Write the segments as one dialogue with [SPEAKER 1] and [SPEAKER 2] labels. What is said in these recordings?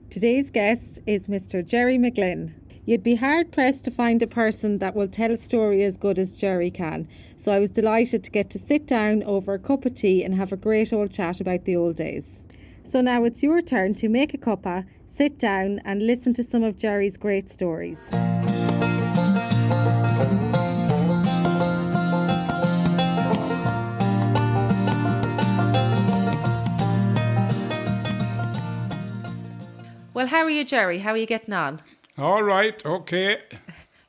[SPEAKER 1] Today's guest is Mr. Gerry McGlynn. You'd be hard-pressed to find a person that will tell a story as good as Gerry can, so I was delighted to get to sit down over a cup of tea and have a great old chat about the old days. So now it's your turn to make a cuppa, sit down and listen to some of Gerry's great stories. Well, how are you, Gerry? How are you getting on?
[SPEAKER 2] All right, okay.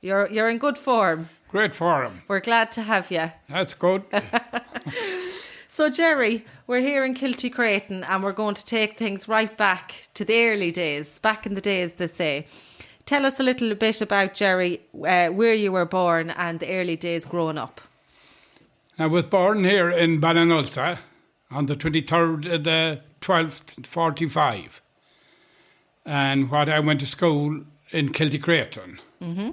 [SPEAKER 1] You're in good form.
[SPEAKER 2] Great forum.
[SPEAKER 1] We're glad to have you.
[SPEAKER 2] That's good.
[SPEAKER 1] So, Gerry, we're here in Kilty Creighton and we're going to take things right back to the early days, back in the days, they say. Tell us a little bit about, Gerry, where you were born and the early days growing up.
[SPEAKER 2] I was born here in Ballynanultagh on the 23rd of the 12th, 45. And I went to school in Kilty Creighton. Mm-hmm.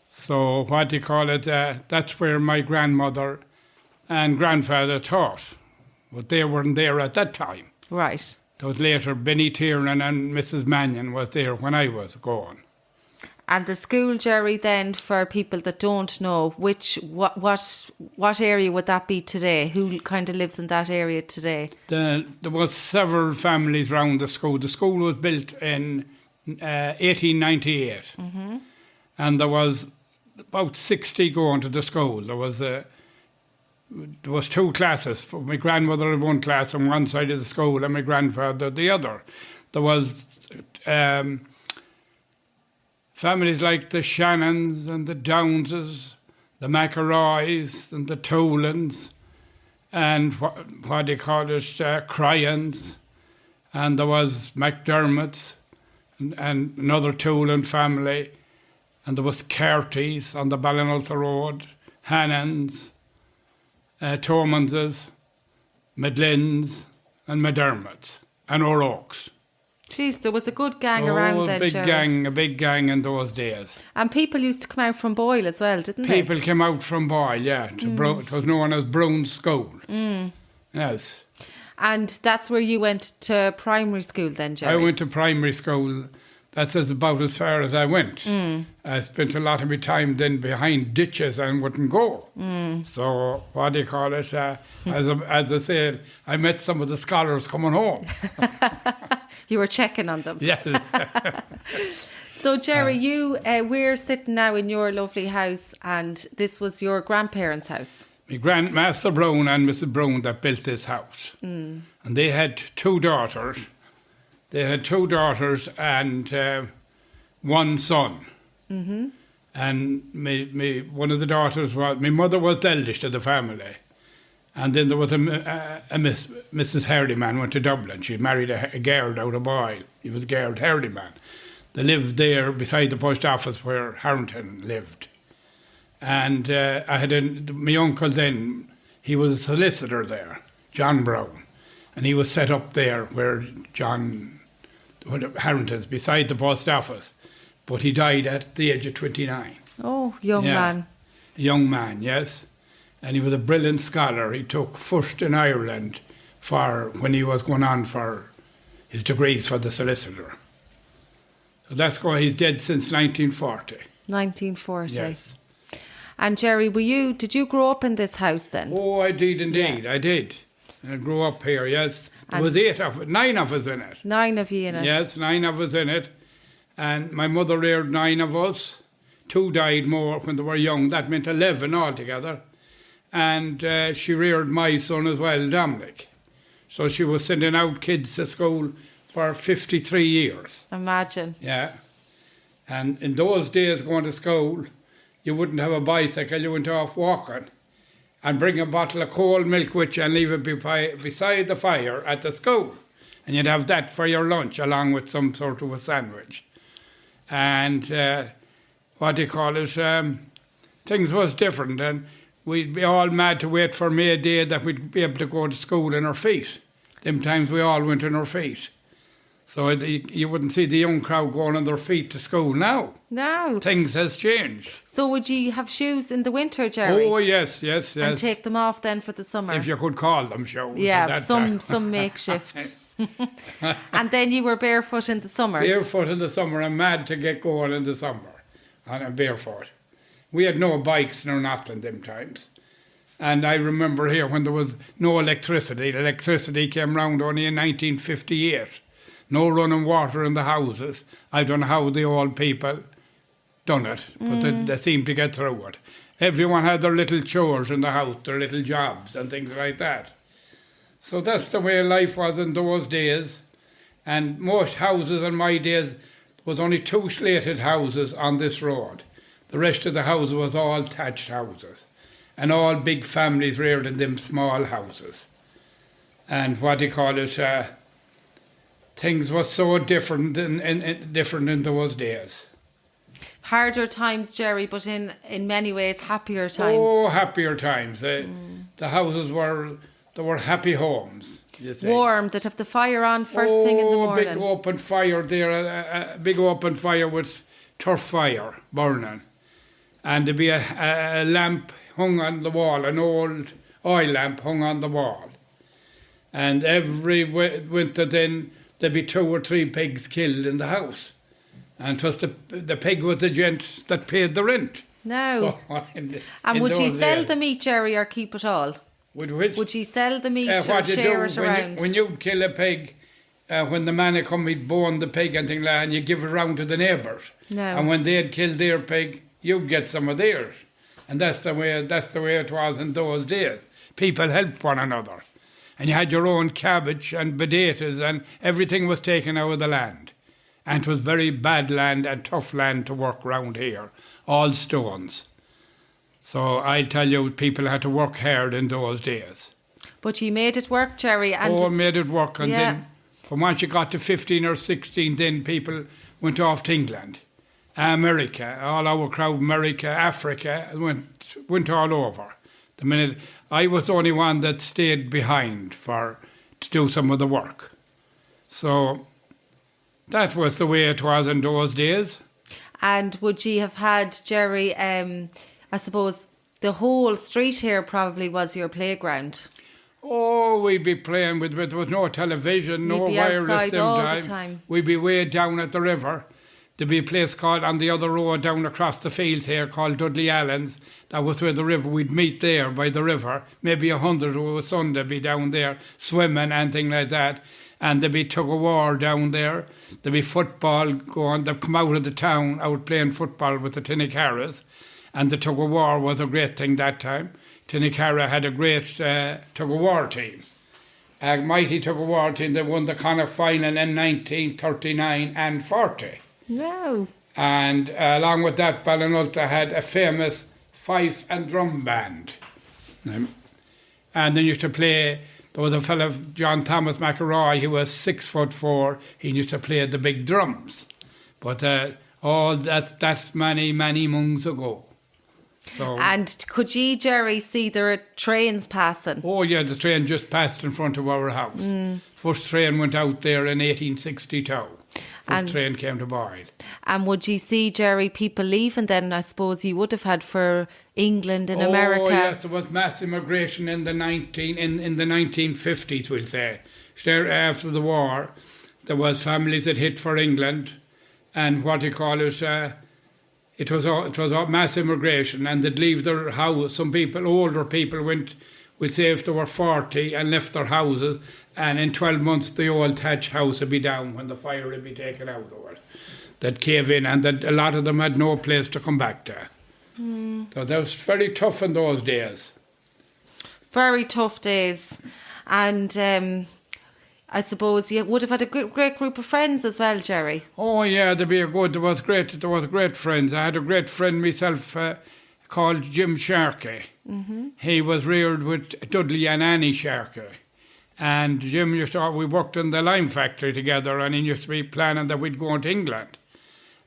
[SPEAKER 2] So what do you call it? That's where my grandmother and grandfather taught. But they weren't there at that time.
[SPEAKER 1] Right.
[SPEAKER 2] That was later. Benny Tiernan and Mrs. Mannion was there when I was going.
[SPEAKER 1] And the school, Gerry, then, for people that don't know, what area would that be today? Who kind of lives in that area today?
[SPEAKER 2] There was several families around the school. The school was built in 1898. Mm-hmm. And there was about 60 going to the school. There was two classes. My grandmother had one class on one side of the school and my grandfather the other. There was families like the Shannons and the Downses, the McElroys and the Toolans, and what do you call it, Cryans, and there was McDermott's and another Toolan family, and there was Carty's on the Ballynanultagh Road, Hannans, Tomanses, McGlynn's and McDermott's and O'Rourke's.
[SPEAKER 1] Jeez, there was a good gang around then, Gerry.
[SPEAKER 2] A big gang in those days.
[SPEAKER 1] And people used to come out from Boyle as well, didn't they?
[SPEAKER 2] People came out from Boyle, yeah. It was known as Brown's School. Mm. Yes.
[SPEAKER 1] And that's where you went to primary school then, Gerry?
[SPEAKER 2] I went to primary school. That's about as far as I went. Mm. I spent a lot of my time then behind ditches and wouldn't go. Mm. So, what do you call it? As I said, I met some of the scholars coming home.
[SPEAKER 1] You were checking on them.
[SPEAKER 2] Yes.
[SPEAKER 1] So, Gerry, we're sitting now in your lovely house, and this was your grandparents' house.
[SPEAKER 2] My Grandmaster Brown and Mrs. Brown that built this house. Mm. And they had two daughters. And one son. Mm-hmm. And one of the daughters my mother was the eldest of the family. And then there was a Mrs. Hardyman went to Dublin. She married a Gard out of Boyle. He was Gard Hardyman. They lived there beside the post office where Harrington lived. And I had my uncle then, he was a solicitor there, John Brown. And he was set up there where Harrington's, beside the post office. But he died at the age of 29.
[SPEAKER 1] Oh, young man.
[SPEAKER 2] A young man, yes. And he was a brilliant scholar. He took first in Ireland when he was going on for his degrees for the solicitor. So that's why he's dead since 1940.
[SPEAKER 1] 1940.
[SPEAKER 2] Yes.
[SPEAKER 1] And Gerry, did you grow up in this house then?
[SPEAKER 2] Oh, I did indeed. Yeah. I did. I grew up here, yes. There was 9 of us in it.
[SPEAKER 1] 9 of you in it?
[SPEAKER 2] Yes, 9 of us in it. And my mother reared 9 of us. 2 died more when they were young. That meant 11 altogether. And she reared my son as well, Dominic. So she was sending out kids to school for 53 years.
[SPEAKER 1] Imagine.
[SPEAKER 2] Yeah. And in those days going to school, you wouldn't have a bicycle, you went off walking and bring a bottle of cold milk with you and leave it beside the fire at the school. And you'd have that for your lunch along with some sort of a sandwich. And things was different. And we'd be all mad to wait for May Day that we'd be able to go to school in our feet. Them times we all went in our feet. So you wouldn't see the young crowd going on their feet to school now. No. Things has changed.
[SPEAKER 1] So would you have shoes in the winter, Gerry?
[SPEAKER 2] Oh, yes.
[SPEAKER 1] And take them off then for the summer?
[SPEAKER 2] If you could call them shoes.
[SPEAKER 1] Yeah, some makeshift. And then you were barefoot in the summer.
[SPEAKER 2] Barefoot in the summer and mad to get going in the summer and barefoot. We had no bikes nor nothing them times. And I remember here when there was no electricity. Electricity came round only in 1958. No running water in the houses. I don't know how the old people done it, but they seemed to get through it. Everyone had their little chores in the house, their little jobs and things like that. So that's the way life was in those days. And most houses in my days, there was only 2 slated houses on this road. The rest of the houses was all thatched houses. And all big families reared in them small houses. And what do you call it? Things were so different in those days.
[SPEAKER 1] Harder times, Gerry, but in many ways happier times.
[SPEAKER 2] Oh, happier times. The houses were happy homes. You see.
[SPEAKER 1] Warm, that have the fire on first thing in the morning.
[SPEAKER 2] Big open fire there, a big open fire with turf fire burning. And there'd be a lamp hung on the wall, an old oil lamp hung on the wall. And every winter then there'd be 2 or 3 pigs killed in the house. And 'twas the pig was the gent that paid the rent.
[SPEAKER 1] No.
[SPEAKER 2] So,
[SPEAKER 1] and would you sell the meat, Gerry, or keep it all? Would you sell the meat or share it around?
[SPEAKER 2] When you kill a pig, when the man had come, he'd bone the pig and things like that, and you give it round to the neighbours.
[SPEAKER 1] No.
[SPEAKER 2] And when they'd killed their pig, you'd get some of theirs. And that's the way it was in those days. People helped one another. And you had your own cabbage and potatoes, and everything was taken out of the land. And it was very bad land and tough land to work round here, all stones. So I tell you, people had to work hard in those days.
[SPEAKER 1] But you made it work, Gerry. And
[SPEAKER 2] made it work. And then, from once you got to 15 or 16, then people went off to England, America, all our crowd, America, Africa, went all over. The minute I was the only one that stayed behind to do some of the work. So that was the way it was in those days.
[SPEAKER 1] And would you have had, Gerry, I suppose the whole street here probably was your playground?
[SPEAKER 2] Oh, we'd be playing with there was no television, no wireless
[SPEAKER 1] the time.
[SPEAKER 2] We'd be way down at the river. There'd be a place called on the other road down across the fields here called Dudley Allen's. That was where the river, we'd meet there by the river. Maybe 100 of a Sunday be down there swimming and things like that. And there'd be tug-of-war down there. There'd be football going. They'd come out of the town out playing football with the Tinnicarras. And the tug-of-war was a great thing that time. Tinnicarra had a great tug-of-war team. A mighty tug-of-war team that won the Connacht final in 1939 and 40.
[SPEAKER 1] No.
[SPEAKER 2] And along with that, Ballynanultagh had a famous fife and drum band. And they used to play. There was a fellow, John Thomas McElroy, he was 6'4". He used to play the big drums. But all that's many, many moons ago. So,
[SPEAKER 1] and could you, Gerry, see there are trains passing?
[SPEAKER 2] Oh, yeah, the train just passed in front of our house. First train went out there in 1862. First train came to Boyle.
[SPEAKER 1] And would you see, Gerry, people leaving then? I suppose you would have had for England and America.
[SPEAKER 2] Oh, yes, there was mass immigration in the 1950s, we'll say. After the war, there was families that hit for England, and what you call it was all mass immigration, and they'd leave their house. Some people, older people, we'd say if they were 40 and left their houses, and in 12 months the old thatch house would be down when the fire would be taken out of it. They'd cave in, and a lot of them had no place to come back to. So that was very tough in those days.
[SPEAKER 1] Very tough days. And I suppose you would have had a great group of friends as well, Gerry.
[SPEAKER 2] Oh yeah, there was great friends. I had a great friend myself called Jim Sharkey. He was reared with Dudley and Annie Sharkey. And Jim we worked in the lime factory together, and he used to be planning that we'd go to England.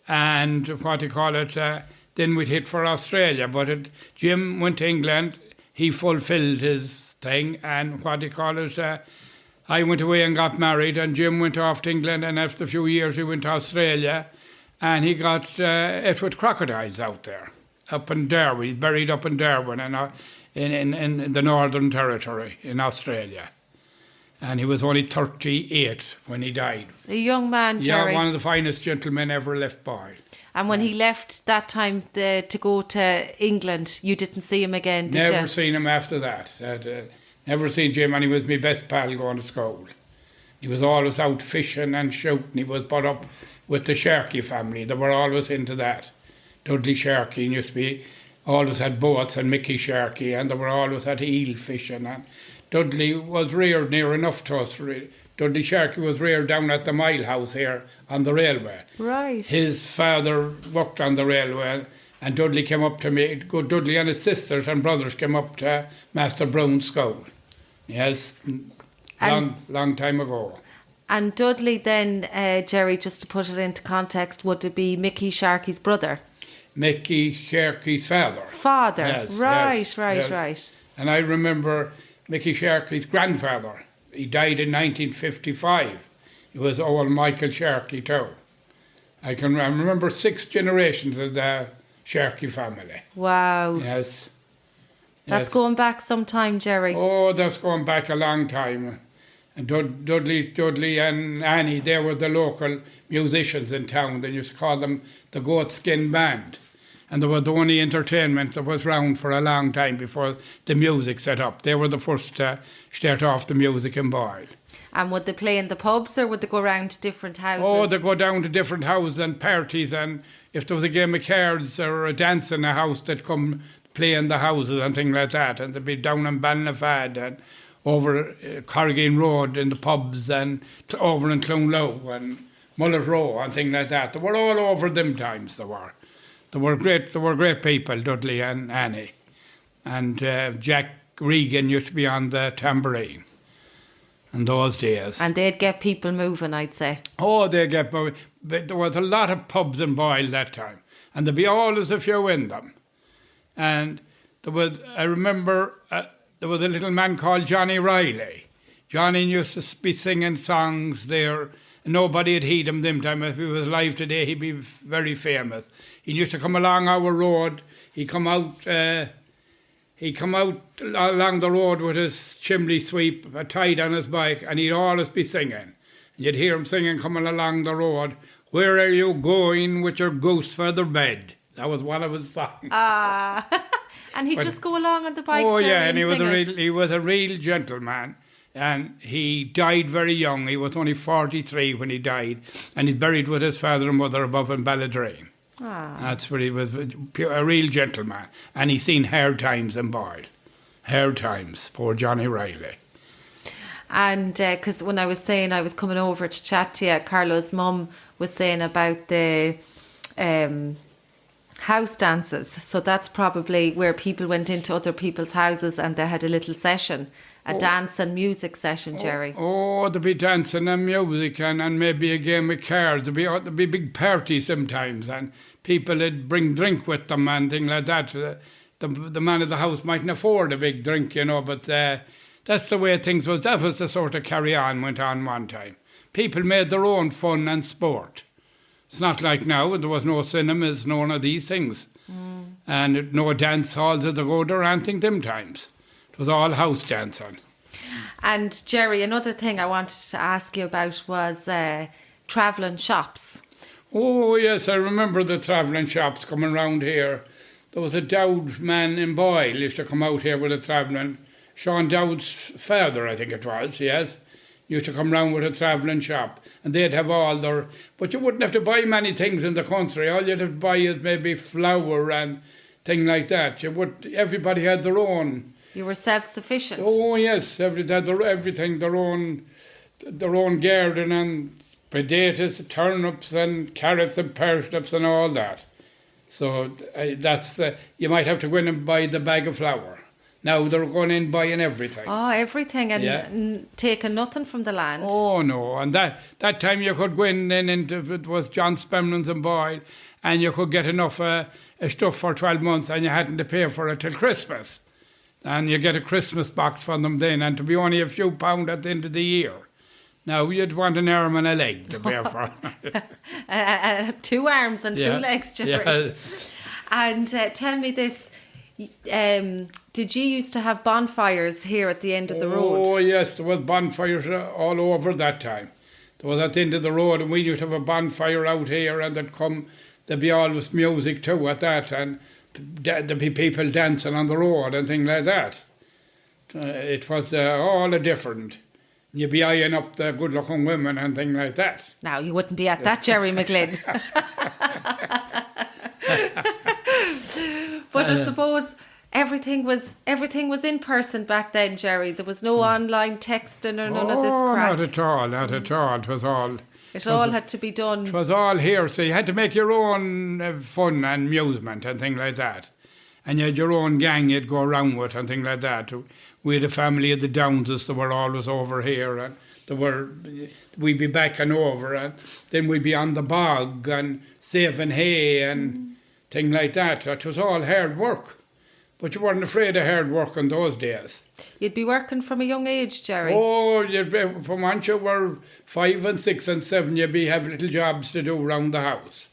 [SPEAKER 2] And then we'd hit for Australia. But Jim went to England, he fulfilled his thing, and I went away and got married, and Jim went off to England, and after a few years he went to Australia, and he got it with crocodiles out there, up in Darwin. He's buried up in Darwin, in the Northern Territory in Australia. and he was only 38 when he died.
[SPEAKER 1] A young man, Gerry.
[SPEAKER 2] Yeah, one of the finest gentlemen ever left Boyle.
[SPEAKER 1] And when he left that time to go to England, you didn't see him again, did you?
[SPEAKER 2] Never seen him after that. Never seen Jim, and he was my best pal going to school. He was always out fishing and shooting. He was brought up with the Sharkey family. They were always into that. Dudley Sharkey used to be, always had boats, and Mickey Sharkey, and they were always at eel fishing. And Dudley was reared near enough to us. Dudley Sharkey was reared down at the Mile House here on the railway.
[SPEAKER 1] Right.
[SPEAKER 2] His father worked on the railway, and Dudley came up to me. Dudley and his sisters and brothers came up to Master Brown's school. Yes, long time ago.
[SPEAKER 1] And Dudley then, Gerry, just to put it into context, would it be Mickey Sharkey's brother?
[SPEAKER 2] Mickey Sharkey's father.
[SPEAKER 1] Father,
[SPEAKER 2] yes,
[SPEAKER 1] right,
[SPEAKER 2] yes,
[SPEAKER 1] right,
[SPEAKER 2] yes.
[SPEAKER 1] right.
[SPEAKER 2] And I remember Mickey Sharkey's grandfather. He died in 1955. He was old Michael Sharkey too. I remember 6 generations of the Sharkey family.
[SPEAKER 1] Wow.
[SPEAKER 2] Yes.
[SPEAKER 1] That's
[SPEAKER 2] yes.
[SPEAKER 1] going back some time, Gerry.
[SPEAKER 2] Oh, that's going back a long time. And Dudley and Annie, they were the local musicians in town. They used to call them the Goat Skin Band. And they were the only entertainment that was round for a long time before the music set up. They were the first to start off the music in Boyle.
[SPEAKER 1] And would they play in the pubs or would they go around to different houses?
[SPEAKER 2] Oh, they go down to different houses and parties, and if there was a game of cards or a dance in a house, they'd come play in the houses and things like that. And they'd be down in Ballynanultagh and over Corrigan Road in the pubs and over in Clonlow and Mullet Row and things like that. They were all over them times, they were. They were great people, Dudley and Annie. And Jack Regan used to be on the tambourine in those days.
[SPEAKER 1] And they'd get people moving, I'd say.
[SPEAKER 2] Oh, they'd get moving. There was a lot of pubs in Boyle that time. And there'd be always a few in them. And I remember there was a little man called Johnny Riley. Johnny used to be singing songs there. Nobody had heard him them time. If he was alive today, he'd be very famous. He used to come along our road. He'd come out along the road with his chimney sweep tied on his bike, and he'd always be singing. And you'd hear him singing coming along the road, "Where are you going with your goose feather bed?" That was one of his songs.
[SPEAKER 1] And he'd just go along on the bike.
[SPEAKER 2] Oh,
[SPEAKER 1] Gerry,
[SPEAKER 2] yeah, and
[SPEAKER 1] he
[SPEAKER 2] was a real gentleman. And he died very young. He was only 43 when he died. And he's buried with his father and mother above in Balladreen. That's where he was, a real gentleman. And he's seen hard times in Boyle. Hard times, poor Johnny Riley.
[SPEAKER 1] And because when I was saying I was coming over to chat to you, Carlo's mum was saying about the house dances. So that's probably where people went into other people's houses and they had a little session. A dance and music session, Gerry.
[SPEAKER 2] Oh, there'd be dancing and music and maybe a game of cards. There'd be big parties sometimes, and people would bring drink with them and things like that. The man of the house mightn't afford a big drink, but that's the way things was. That was the sort of carry-on went on one time. People made their own fun and sport. It's not like now, there was no cinemas, none of these things. And no dance halls at the go or anything them times. It was all house dancing.
[SPEAKER 1] And Gerry, another thing I wanted to ask you about was travelling shops.
[SPEAKER 2] Oh, yes, I remember the travelling shops coming round here. There was a Dowd man in Boyle used to come out here with a travelling. Sean Dowd's father, I think it was, yes. Used to come round with a travelling shop. And they'd have all their... But you wouldn't have to buy many things in the country. All you'd have to buy is maybe flour and things like that. Everybody had their own...
[SPEAKER 1] You were self-sufficient.
[SPEAKER 2] Oh yes, everything, their own garden and potatoes, turnips and carrots and parsnips and all that. So you might have to go in and buy the bag of flour. Now they're going in buying everything.
[SPEAKER 1] Oh, everything and taking nothing from the land.
[SPEAKER 2] Oh no, and that time you could go in and into it was John Spemlin's and Boyle, and you could get enough stuff for 12 months, and you hadn't to pay for it till Christmas. And you get a Christmas box from them then, and to be only a few pound at the end of the year. Now, you'd want an arm and a leg to pay for.
[SPEAKER 1] 2 arms and 2 legs, Gerry.
[SPEAKER 2] Yeah.
[SPEAKER 1] And tell me this, Did you used to have bonfires here at the end of the road?
[SPEAKER 2] Oh, yes, there was bonfires all over that time. There was at the end of the road, and we used to have a bonfire out here, and there'd be always music too at that, and there'd be people dancing on the road and things like that. It was all a different. You'd be eyeing up the good-looking women and things like that.
[SPEAKER 1] Now, you wouldn't be at that, Gerry McGlynn. But I suppose everything was in person back then, Gerry. There was no online texting or none of this crap.
[SPEAKER 2] Not at all, not at all. It all
[SPEAKER 1] had to be done.
[SPEAKER 2] It was all here, so you had to make your own fun and amusement and things like that. And you had your own gang you'd go around with and things like that. We had a family of the Downses that were always over here, and we'd be back and over, and then we'd be on the bog and saving hay and things like that. It was all hard work. But you weren't afraid of hard work in those days.
[SPEAKER 1] You'd be working from a young age, Gerry.
[SPEAKER 2] Oh, from once you were 5 and 6 and 7, you'd have little jobs to do around the house.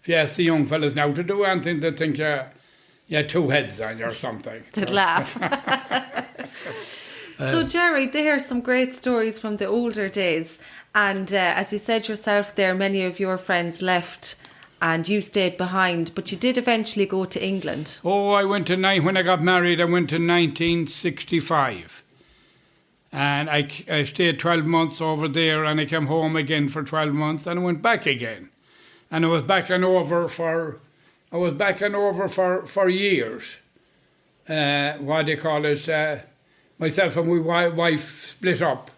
[SPEAKER 2] If you ask the young fellas now to do anything, they'd think you had 2 heads on you or something.
[SPEAKER 1] They'd laugh. So, Gerry, there are some great stories from the older days. And as you said yourself there, many of your friends left and you stayed behind, but you did eventually go to England.
[SPEAKER 2] Oh, when I got married, I went to 1965. And I stayed 12 months over there, and I came home again for 12 months, and I went back again. And I was back and over for years. Myself and my wife split up,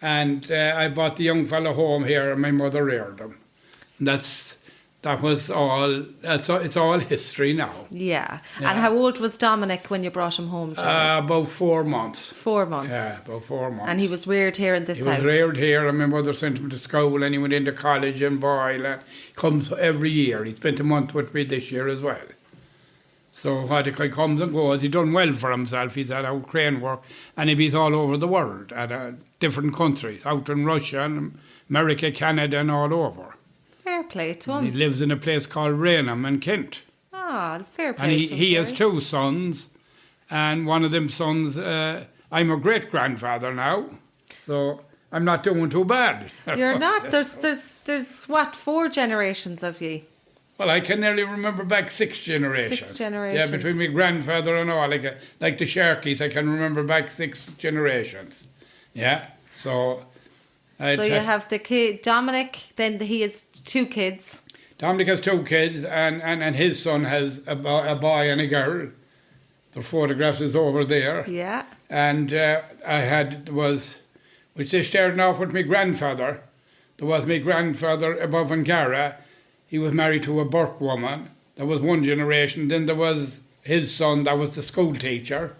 [SPEAKER 2] and I brought the young fella home here, and my mother reared him. That was all. It's all history now.
[SPEAKER 1] Yeah. And how old was Dominic when you brought him home, Gerry?
[SPEAKER 2] About 4 months.
[SPEAKER 1] 4 months.
[SPEAKER 2] Yeah, about 4 months.
[SPEAKER 1] And he was reared here in this house?
[SPEAKER 2] He was reared here, and my mother sent him to school, and he went into college in Boyle, and he comes every year. He spent a month with me this year as well. So he comes and goes. He done well for himself. He's had out crane work, and he's all over the world, at different countries, out in Russia and America, Canada, and all over.
[SPEAKER 1] Fair play to him.
[SPEAKER 2] He lives in a place called Raynham in Kent.
[SPEAKER 1] Ah, fair play
[SPEAKER 2] and
[SPEAKER 1] to him,
[SPEAKER 2] he has
[SPEAKER 1] Gerry.
[SPEAKER 2] 2 sons, and one of them sons, I'm a great-grandfather now, so I'm not doing too bad.
[SPEAKER 1] You're not. There's what, 4 generations of you?
[SPEAKER 2] Well, I can nearly remember back 6 generations.
[SPEAKER 1] 6 generations.
[SPEAKER 2] Yeah, between my grandfather and all, like the Sharkies, I can remember back 6 generations. Yeah, so...
[SPEAKER 1] So you have the kid, Dominic, then he has 2 kids.
[SPEAKER 2] Dominic has 2 kids, and his son has a boy and a girl. The photographs is over there.
[SPEAKER 1] Yeah.
[SPEAKER 2] And which they started off with my grandfather. There was my grandfather above in Gara. He was married to a Burke woman. That was 1 generation. Then there was his son, that was the school teacher.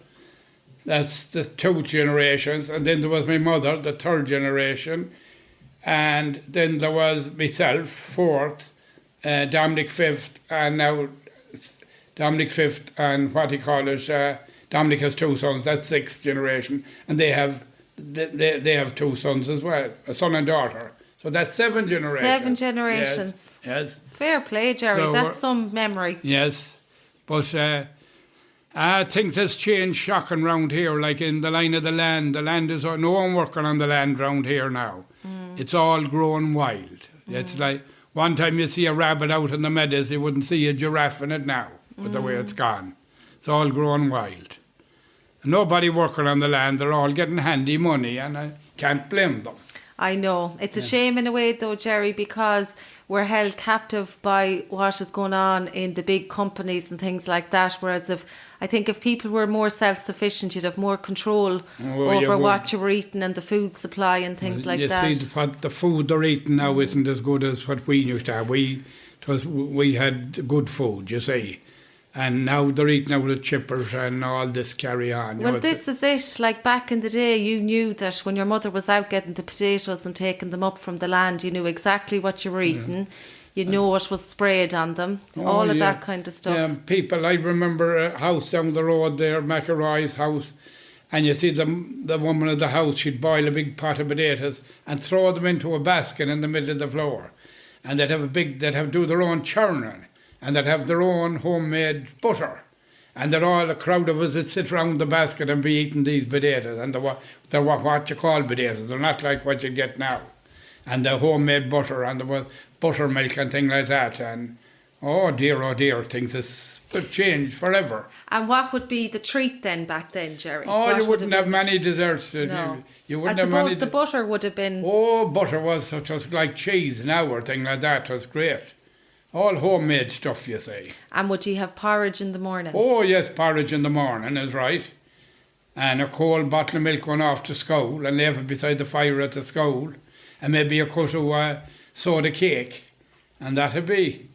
[SPEAKER 2] That's the 2 generations. And then there was my mother, the 3rd generation. And then there was myself, 4th, Dominic 5th, and now Dominic 5th, and Dominic has 2 sons, that's 6th generation. And they have 2 sons as well, a son and daughter. So that's 7 generations.
[SPEAKER 1] 7 generations.
[SPEAKER 2] Yes.
[SPEAKER 1] Fair play, Gerry.
[SPEAKER 2] So,
[SPEAKER 1] that's some memory.
[SPEAKER 2] Yes. But things has changed shocking round here, like in the line of the land. The land is... No one working on the land round here now. It's all growing wild. It's like... One time you see a rabbit out in the meadows, you wouldn't see a giraffe in it now, with the way it's gone. It's all growing wild. And nobody working on the land, they're all getting handy money, and I can't blame them.
[SPEAKER 1] I know. It's a shame in a way, though, Gerry, because we're held captive by what is going on in the big companies and things like that. Whereas I think if people were more self-sufficient, you'd have more control over what you were eating and the food supply and things like that.
[SPEAKER 2] You see, what the food they're eating now isn't as good as what we used to have. We had good food, you see. And now they're eating out of chippers and all this carry on.
[SPEAKER 1] Well, this is it. Like back in the day, you knew that when your mother was out getting the potatoes and taking them up from the land, you knew exactly what you were eating. You know what was sprayed on them. All of that kind of stuff.
[SPEAKER 2] Yeah, people, I remember a house down the road there, McElroy's house, and you see the woman of the house, she'd boil a big pot of potatoes and throw them into a basket in the middle of the floor. And they'd do their own churning. And they'd have their own homemade butter. And there all a crowd of us that sit round the basket and be eating these potatoes. And they're what you call potatoes. They're not like what you get now. And the homemade butter, and there was buttermilk and things like that. And oh dear, things have changed forever.
[SPEAKER 1] And what would be the treat then back then, Gerry?
[SPEAKER 2] Oh,
[SPEAKER 1] What
[SPEAKER 2] you wouldn't have many desserts.
[SPEAKER 1] No.
[SPEAKER 2] You
[SPEAKER 1] I
[SPEAKER 2] wouldn't have
[SPEAKER 1] suppose
[SPEAKER 2] many.
[SPEAKER 1] the butter would have been...
[SPEAKER 2] Oh, butter was such as like cheese now or thing like that. It was great. All homemade stuff, you see.
[SPEAKER 1] And would you have porridge in the morning?
[SPEAKER 2] Oh, yes, porridge in the morning is right. And a cold bottle of milk going off to school and leave it beside the fire at the school. And maybe a cut of soda cake. And that'd be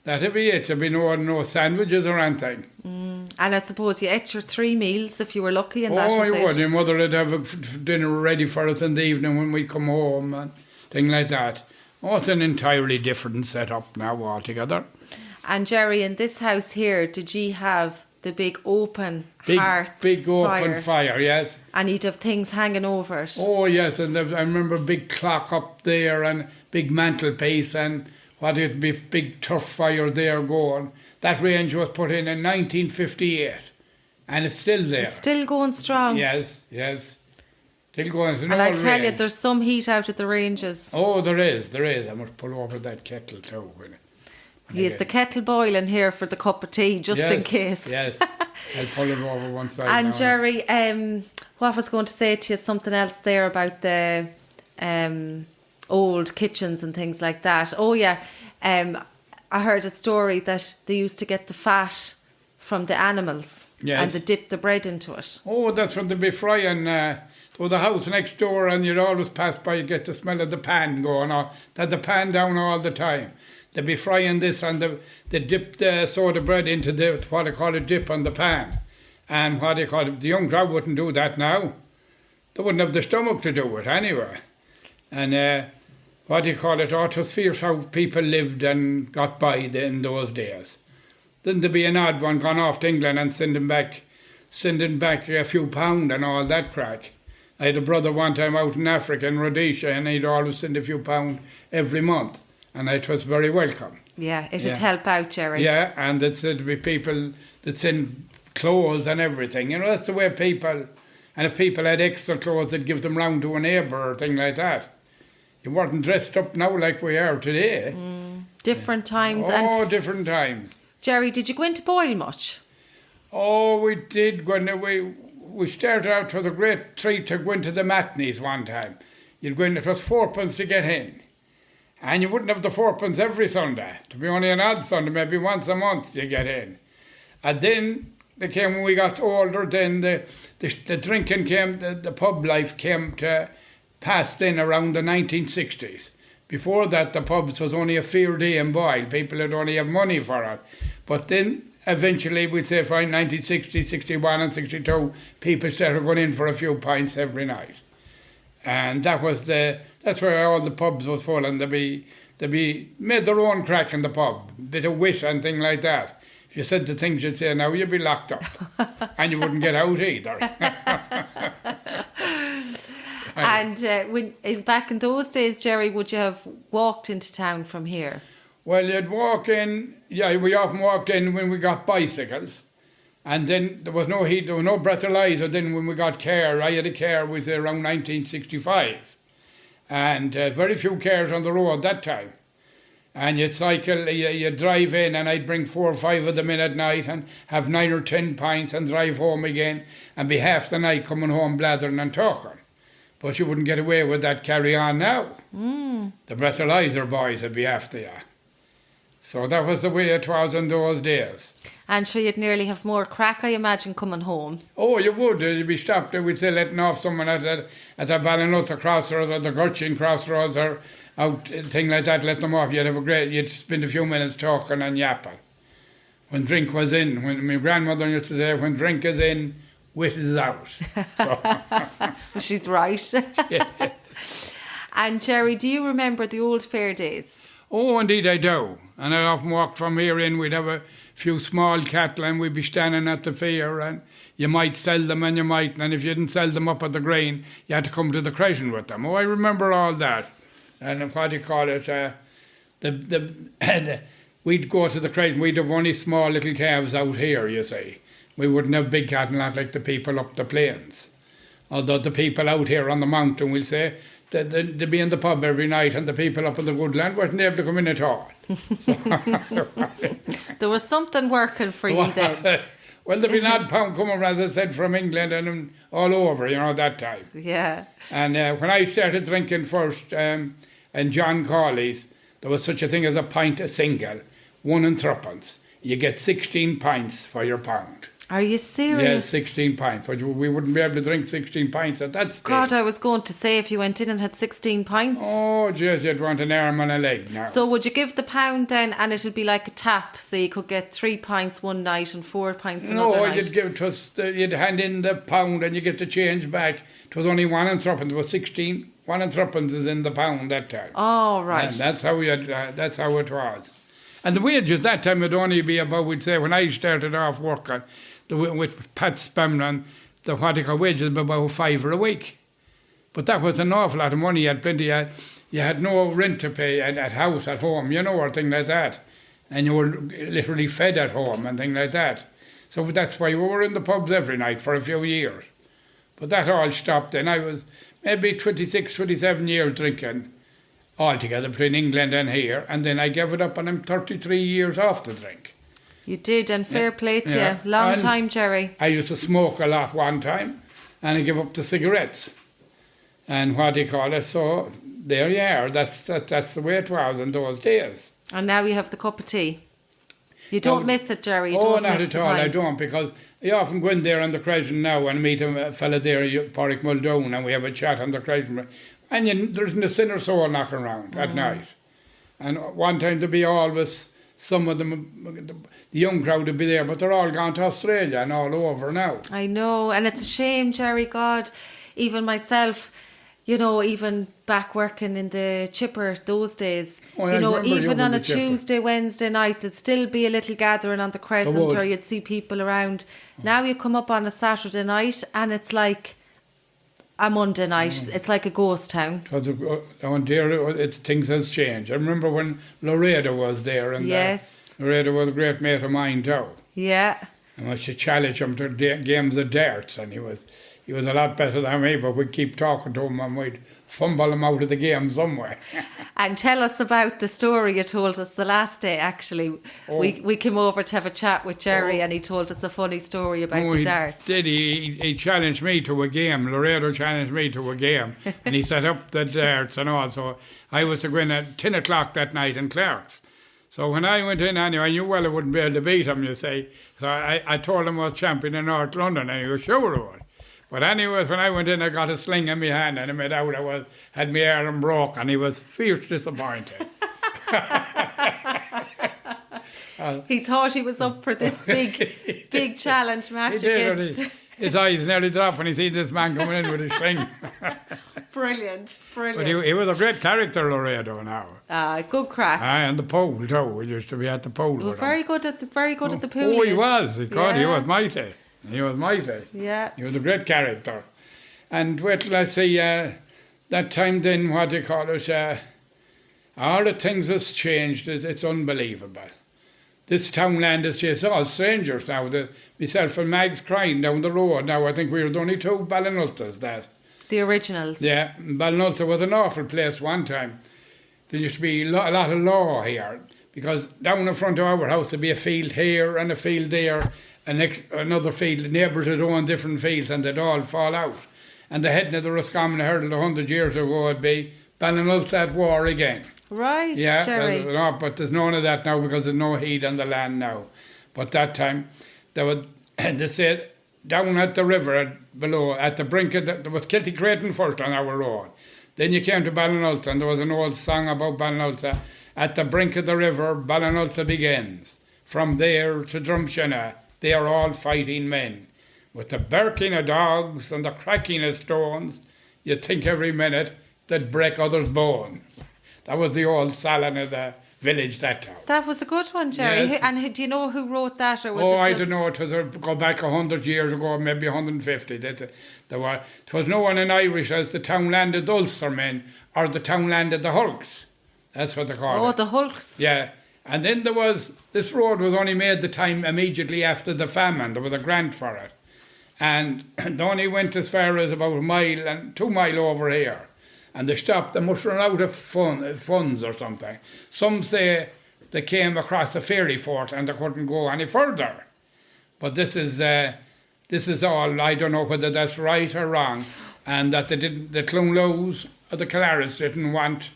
[SPEAKER 2] it. There'd be no sandwiches or anything.
[SPEAKER 1] And I suppose you ate your 3 meals if you were lucky, and that was
[SPEAKER 2] you
[SPEAKER 1] it.
[SPEAKER 2] would. Your mother would have a dinner ready for us in the evening when we come home and things like that. Oh, it's an entirely different setup now altogether.
[SPEAKER 1] And Gerry, in this house here, did you have the big open hearth
[SPEAKER 2] Big open fire, yes.
[SPEAKER 1] And you'd have things hanging over it?
[SPEAKER 2] Oh, yes, and I remember a big clock up there and big mantelpiece and what it'd be big turf fire there going. That range was put in 1958 and it's still there.
[SPEAKER 1] It's still going strong.
[SPEAKER 2] Yes. Still going. It's an
[SPEAKER 1] And I
[SPEAKER 2] old
[SPEAKER 1] tell you,
[SPEAKER 2] range.
[SPEAKER 1] there's some heat out at the ranges.
[SPEAKER 2] Oh, there is. I must pull over that kettle too.
[SPEAKER 1] He's the kettle boiling here for the cup of tea, just in case.
[SPEAKER 2] Yes, I'll pull it over one side.
[SPEAKER 1] And
[SPEAKER 2] now.
[SPEAKER 1] Gerry, what I was going to say to you, something else there about the old kitchens and things like that. Oh yeah, I heard a story that they used to get the fat from the animals and they dip the bread into it.
[SPEAKER 2] Oh, that's what they'd be frying. There was a house next door and you'd always pass by, you get the smell of the pan going on. They had the pan down all the time. They'd be frying this and they dip the soda bread into what they call a dip on the pan. And what they call it, the young crowd wouldn't do that now. They wouldn't have the stomach to do it anyway. And what do you call it? Oh, it was fierce how people lived and got by in those days. Then there'd be an odd one gone off to England and sending back a few pound and all that crack. I had a brother one time out in Africa, in Rhodesia, and he'd always send a few pound every month. And it was very welcome.
[SPEAKER 1] Yeah, it'd help out, Gerry.
[SPEAKER 2] Yeah, and there'd be people that send clothes and everything. You know, that's the way people... And if people had extra clothes, they'd give them round to a neighbour or thing like that. You weren't dressed up now like we are today.
[SPEAKER 1] Different times.
[SPEAKER 2] Oh, different times.
[SPEAKER 1] Gerry, did you go into Boyle much?
[SPEAKER 2] Oh, we did. We started out with a great treat to go into the matinees one time. You'd go in, it was 4pence to get in. And you wouldn't have the 4pence every Sunday. To be only an odd Sunday, maybe once a month you get in. And then they came when we got older, then the drinking came, the pub life came to pass in around the 1960s. Before that, the pubs was only a fair day in Boyle. People would only have money for it. But then, eventually, we'd say, fine, 1960, 61 and 62, people started going in for a few pints every night. And that's where all the pubs was full, and they made their own crack in the pub, bit of wit and thing like that. If you said the things you'd say now, you'd be locked up, and you wouldn't get out either.
[SPEAKER 1] And back in those days, Gerry, would you have walked into town from here?
[SPEAKER 2] Well, you'd walk in. Yeah, we often walked in when we got bicycles. And then there was no heat, there was no breathalyzer. Then when we got car, I had a car with around 1965. And very few cars on the road that time. And you'd cycle, you'd drive in and I'd bring 4 or 5 of them in at night and have 9 or 10 pints and drive home again and be half the night coming home blathering and talking. But you wouldn't get away with that carry on now. The breathalyzer boys would be after you. So that was the way it was in those days.
[SPEAKER 1] And sure, you'd nearly have more crack, I imagine, coming home.
[SPEAKER 2] Oh, you would. You'd be stopped. We'd say letting off someone at the Ballynanultagh crossroads or the Gurchin crossroads or out, thing like that, let them off. You'd spend a few minutes talking and yapping. When drink was in, when my grandmother used to say, when drink is in, wit is out. So.
[SPEAKER 1] She's right.
[SPEAKER 2] Yeah.
[SPEAKER 1] And Gerry, do you remember the old fair days?
[SPEAKER 2] Oh, indeed I do. And I often walked from here in, we'd have a few small cattle and we'd be standing at the fair and you might sell them and you mightn't. And if you didn't sell them up at the grain, you had to come to the crescent with them. Oh, I remember all that. And what do you call it? We'd go to the crescent, we'd have only small little calves out here, you see. we wouldn't have big cattle, not like the people up the plains. Although the people out here on the mountain will say that they'd be in the pub every night, and the people up in the woodland weren't able to come in at all.
[SPEAKER 1] There was something working for you then.
[SPEAKER 2] Well, there'd be an odd pound coming, as I said, from England and all over, that time.
[SPEAKER 1] Yeah.
[SPEAKER 2] And when I started drinking first in John Cawley's, there was such a thing as a pint a single, 1 and 3pence. You get 16 pints for your pound.
[SPEAKER 1] Are you serious?
[SPEAKER 2] Yes, 16 pints. But we wouldn't be able to drink 16 pints at that stage.
[SPEAKER 1] God, I was going to say if you went in and had 16 pints.
[SPEAKER 2] Oh, jeez, you'd want an arm and a leg now.
[SPEAKER 1] So would you give the pound then, and it'd be like a tap, so you could get 3 pints one night and 4 pints another night?
[SPEAKER 2] No, you'd give it to us, you'd hand in the pound and you get the change back. It was only 1 and 3pence. It was 16. 1 and 3pence is in the pound that time.
[SPEAKER 1] Oh, right.
[SPEAKER 2] And that's how it was. And the wages that time would only be about, we'd say, when I started off working with Pat Spamran, the what they call wages were about £5 a week. But that was an awful lot of money. You had plenty. You had no rent to pay at house, at home, or things like that. And you were literally fed at home and things like that. So that's why we were in the pubs every night for a few years. But that all stopped then. I was maybe 26, 27 years drinking altogether between England and here. And then I gave it up and I'm 33 years off the drink.
[SPEAKER 1] You did, and fair play to you. Long
[SPEAKER 2] and
[SPEAKER 1] time, Gerry.
[SPEAKER 2] I used to smoke a lot one time, and I gave up the cigarettes. And what do you call it? So there you are. That's the way it was in those days.
[SPEAKER 1] And now you have the cup of tea. You don't miss it, Gerry. You don't
[SPEAKER 2] not
[SPEAKER 1] miss
[SPEAKER 2] at all. I don't, because I often go in there on the Crescent now and meet a fella there, Pádraig Muldoon, and we have a chat on the Crescent. And there's no sinner soul knocking around at night. And one time to be always, some of them, the young crowd would be there, but they're all gone to Australia and all over now.
[SPEAKER 1] I know, and it's a shame, Gerry. God, even myself, even back working in the chipper those days, even on a Tuesday, Wednesday night, there'd still be a little gathering on the Crescent, or you'd see people around. Now you come up on a Saturday night and it's like a Monday night. It's like a ghost town.
[SPEAKER 2] Things has changed. I remember when Laredo was there, and Laredo was a great mate of mine too.
[SPEAKER 1] Yeah.
[SPEAKER 2] And I used to challenge him to games of darts, and he was a lot better than me, but we'd keep talking to him and we'd fumble him out of the game somewhere.
[SPEAKER 1] And tell us about the story you told us the last day, actually. We came over to have a chat with Gerry, and he told us a funny story about the darts.
[SPEAKER 2] He challenged me to a game. Laredo challenged me to a game, and he set up the darts and all. So I was to go in at 10 o'clock that night in Clark's. So when I went in anyway, I knew well I wouldn't be able to beat him, you see. So I told him I was champion in North London, and he was sure I would. But anyways, when I went in, I got a sling in my hand, and I made out had my arm broke, and he was fierce disappointed.
[SPEAKER 1] He thought he was up for this big challenge match against...
[SPEAKER 2] His eyes nearly dropped when he seen this man coming in with his sling.
[SPEAKER 1] Brilliant.
[SPEAKER 2] But he was a great character, Laredo, now.
[SPEAKER 1] Good crack.
[SPEAKER 2] And the pole, too. We used to be at the pole.
[SPEAKER 1] He was very good at the pool.
[SPEAKER 2] Oh, he was. He was mighty. He was mighty.
[SPEAKER 1] Yeah.
[SPEAKER 2] He was a great character. And wait till I see that time then, what do you call it? All the things has changed. It's unbelievable. This townland is just all strangers now. Myself and Mag's crying down the road now. I think we were the only 2 Ballynanultaghs that.
[SPEAKER 1] The originals.
[SPEAKER 2] Yeah, Ballynanultagh was an awful place one time. There used to be a lot of law here, because down in front of our house there'd be a field here and a field there, and another field. The neighbours had owned different fields, and they'd all fall out. And the heading of the Roscommon Herald 100 years ago would be Ballynanultagh at war again.
[SPEAKER 1] Right,
[SPEAKER 2] yeah,
[SPEAKER 1] Gerry.
[SPEAKER 2] But there's none of that now, because there's no heat on the land now. But that time, they said down at the river below, at the brink of there was Kilty-Creighton first on our road. Then you came to Ballynanultagh, and there was an old song about Ballynanultagh. At the brink of the river, Ballynanultagh begins. From there to Drumshanna, they are all fighting men. With the barking of dogs and the cracking of stones, you'd think every minute they'd break others' bones. That was the old salon of the village that time.
[SPEAKER 1] That was a good one, Gerry.
[SPEAKER 2] Yes.
[SPEAKER 1] And do you know who wrote that, or was it
[SPEAKER 2] I
[SPEAKER 1] just...
[SPEAKER 2] don't know. It was go back 100 years ago, maybe 150. It was known in Irish as the townland of the Ulstermen, or the townland of the Hulks. That's what they call it.
[SPEAKER 1] Oh, the Hulks.
[SPEAKER 2] Yeah. And then this road was only made the time immediately after the famine. There was a grant for it. And they only went as far as about a mile and 2 mile over here. And they stopped. They must run out of funds or something. Some say they came across the ferry fort and they couldn't go any further. But this is all. I don't know whether that's right or wrong. And that the Clonlows or the Clarets didn't want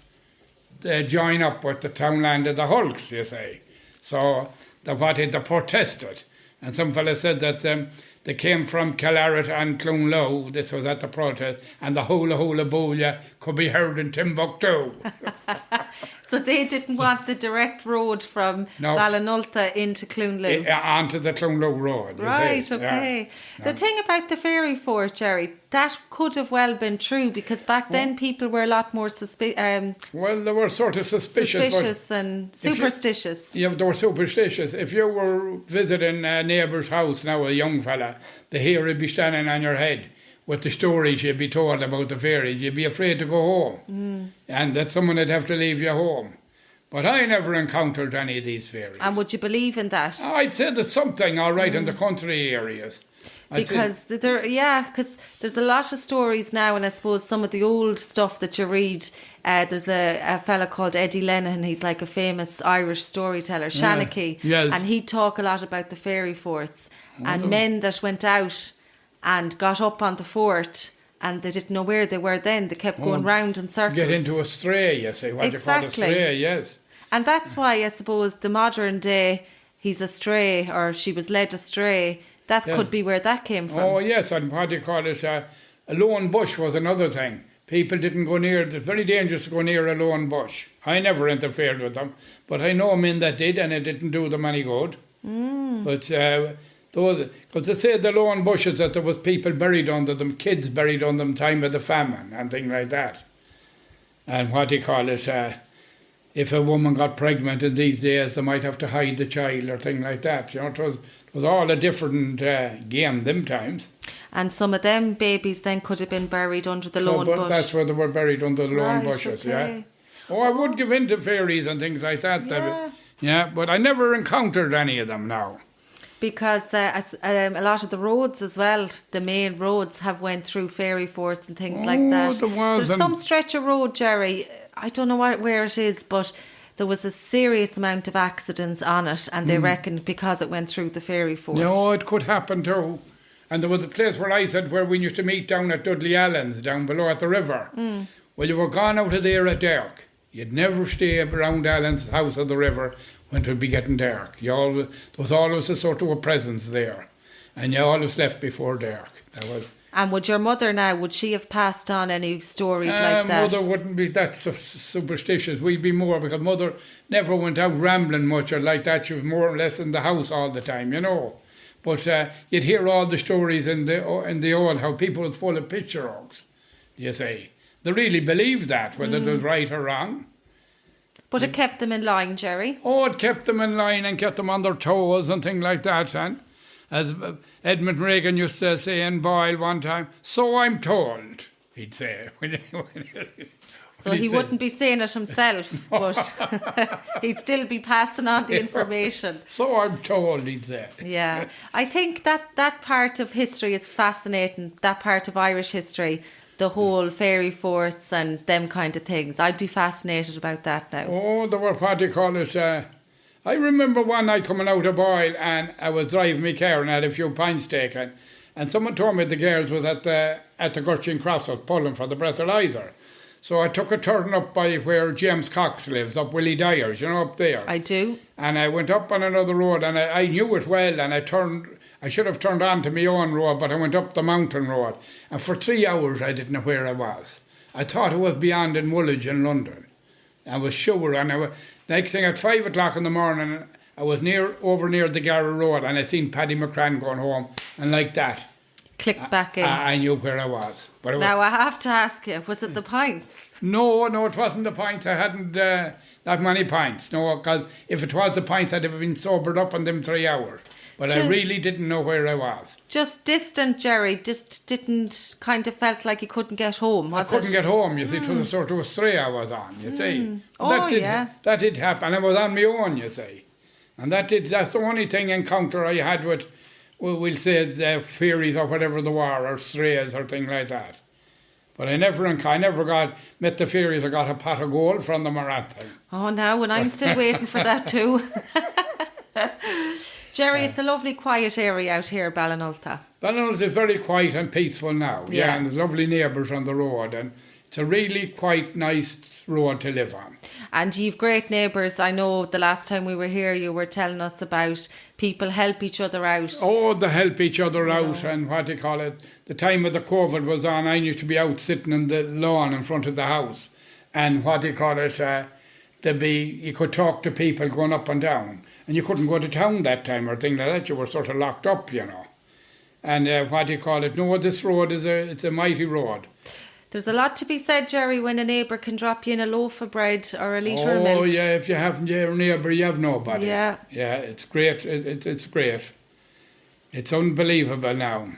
[SPEAKER 2] to join up with the townland of the Hulks, you see. So they protested. And some fella said that they came from Claret and Clonlow. This was at the protest. And the whole of Boyle could be heard in Timbuktu.
[SPEAKER 1] So they didn't want the direct road from Ballynanultagh into Clonlow.
[SPEAKER 2] Onto the Clonlow road.
[SPEAKER 1] Right, okay. Yeah. The thing about the fairy fort, Gerry, that could have well been true because back then people were a lot more
[SPEAKER 2] well, they were sort of suspicious
[SPEAKER 1] and superstitious.
[SPEAKER 2] They were superstitious. If you were visiting a neighbour's house now, a young fella, the hair would be standing on your head with the stories you'd be told about the fairies. You'd be afraid to go home. And that someone would have to leave you home. But I never encountered any of these fairies.
[SPEAKER 1] And would you believe in that?
[SPEAKER 2] I'd say there's something all right in the country areas.
[SPEAKER 1] Because there's a lot of stories now, and I suppose some of the old stuff that you read, there's a fella called Eddie Lennon, he's like a famous Irish storyteller, Shanachie, and he'd talk a lot about the fairy forts and men that went out and got up on the fort and they didn't know where they were then. They kept going round in circles.
[SPEAKER 2] Get into a stray, you say, what you call a stray, yes.
[SPEAKER 1] And that's why I suppose the modern day, he's astray or she was led astray. That could be where that came from.
[SPEAKER 2] Oh, yes, and what do you call it? A lone bush was another thing. People didn't go near, it's very dangerous to go near a lone bush. I never interfered with them, but I know men that did, and it didn't do them any good. But, because they said the lone bushes that there was people buried under them, kids buried under them, time of the famine, and things like that. And what do you call it? If a woman got pregnant in these days, they might have to hide the child or things like that. You know, it was all a different game them times.
[SPEAKER 1] And some of them babies then could have been buried under the lone bush.
[SPEAKER 2] That's where they were buried, under the lone bushes, yeah. Oh, I would give in to fairies and things like that. But I never encountered any of them now.
[SPEAKER 1] Because a lot of the roads as well, the main roads have went through fairy forts and things like that. There's some stretch of road, Gerry, I don't know where it is, but there was a serious amount of accidents on it, and they reckoned because it went through the fairy fort.
[SPEAKER 2] No, it could happen too. And there was a place where I said where we used to meet down at Dudley Allen's, down below at the river. Well, you were gone out of there at dark. You'd never stay around Allen's house at the river when it would be getting dark. There was always a sort of a presence there. And you always left before dark.
[SPEAKER 1] And would your mother now, would she have passed on any stories like that?
[SPEAKER 2] Mother wouldn't be that superstitious. We'd be more, because Mother never went out rambling much or like that. She was more or less in the house all the time, you know. But you'd hear all the stories in the old, how people were full of picture hooks, you say. They really believed that, whether it was right or wrong.
[SPEAKER 1] But it kept them in line, Gerry.
[SPEAKER 2] Oh, it kept them in line and kept them on their toes and things like that. And as Edmund Reagan used to say in Boyle one time, "So I'm told," he'd say.
[SPEAKER 1] So he wouldn't be saying it himself, but he'd still be passing on the information.
[SPEAKER 2] So I'm told, he'd say.
[SPEAKER 1] Yeah. I think that part of history is fascinating, that part of Irish history, the whole fairy forts and them kind of things. I'd be fascinated about that now.
[SPEAKER 2] Oh, there were, what do you call it, I remember one night coming out of Boyle and I was driving my car and I had a few pints taken, and someone told me the girls was at the Gurchin Crossroads pulling for the breathalyzer. So I took a turn up by where James Cox lives, up Willie Dyer's, you know, up there.
[SPEAKER 1] I do.
[SPEAKER 2] And I went up on another road and I knew it well, and I should have turned onto my own road, but I went up the mountain road. And for 3 hours I didn't know where I was. I thought it was beyond in Woolwich in London. I was sure, and next thing at 5 o'clock in the morning, I was over near the Garra Road, and I seen Paddy McCran going home, and like that.
[SPEAKER 1] clicked back in.
[SPEAKER 2] I knew where I was. But
[SPEAKER 1] Now, I have to ask you, was it the pints?
[SPEAKER 2] No, it wasn't the pints. I hadn't that many pints. No, because if it was the pints, I'd have been sobered up in them 3 hours. But I really didn't know where I was.
[SPEAKER 1] Just distant, Gerry. Just didn't kind of felt like you couldn't get home, was it?
[SPEAKER 2] I couldn't get home, you see. It was a sort of a stray I was on, you see. That did happen. I was on my own, you see. And that's the only encounter I had with, we'll say, the fairies or whatever they were, or strays or thing like that. But I never met the fairies. I got a pot of gold from them or anything.
[SPEAKER 1] Oh, now, and I'm still waiting for that too. Gerry, it's a lovely quiet area out here, Ballynanultagh.
[SPEAKER 2] Ballynanultagh is very quiet and peaceful now. Yeah, and there's lovely neighbours on the road. And it's a really quite nice road to live on.
[SPEAKER 1] And you've great neighbours. I know the last time we were here, you were telling us about people help each other out.
[SPEAKER 2] Oh, they help each other out, and what do you call it? The time of the COVID was on, I used to be out sitting in the lawn in front of the house. And what do you call it? You could talk to people going up and down. And you couldn't go to town that time or thing like that. You were sort of locked up, you know. And what do you call it? No, this road it's a mighty road.
[SPEAKER 1] There's a lot to be said, Gerry, when a neighbour can drop you in a loaf of bread or a litre of milk.
[SPEAKER 2] Oh, yeah, if you have your neighbour, you have nobody.
[SPEAKER 1] Yeah.
[SPEAKER 2] Yeah, it's great. It's great. It's unbelievable now.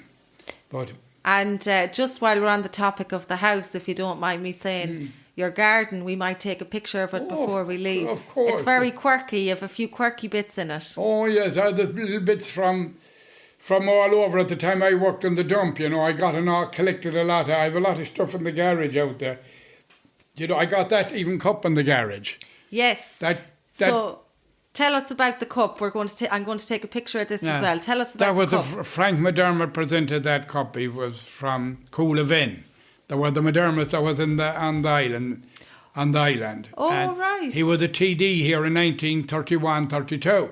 [SPEAKER 1] And just while we're on the topic of the house, if you don't mind me saying, your garden, we might take a picture of it before we leave.
[SPEAKER 2] Of course.
[SPEAKER 1] It's very quirky. You have a few quirky bits in it.
[SPEAKER 2] Oh, yes, there's little bits from all over. At the time I worked in the dump, you know, I collected a lot. I have a lot of stuff in the garage out there. You know, I got that even cup in the garage.
[SPEAKER 1] Yes. So tell us about the cup. I'm going to take a picture of this as well. Tell us about the cup.
[SPEAKER 2] That was Frank McDermott presented that cup. He was from Coolivin. There were the McDermotts that was on the island.
[SPEAKER 1] Oh,
[SPEAKER 2] and
[SPEAKER 1] right.
[SPEAKER 2] He was a TD here in 1931-32.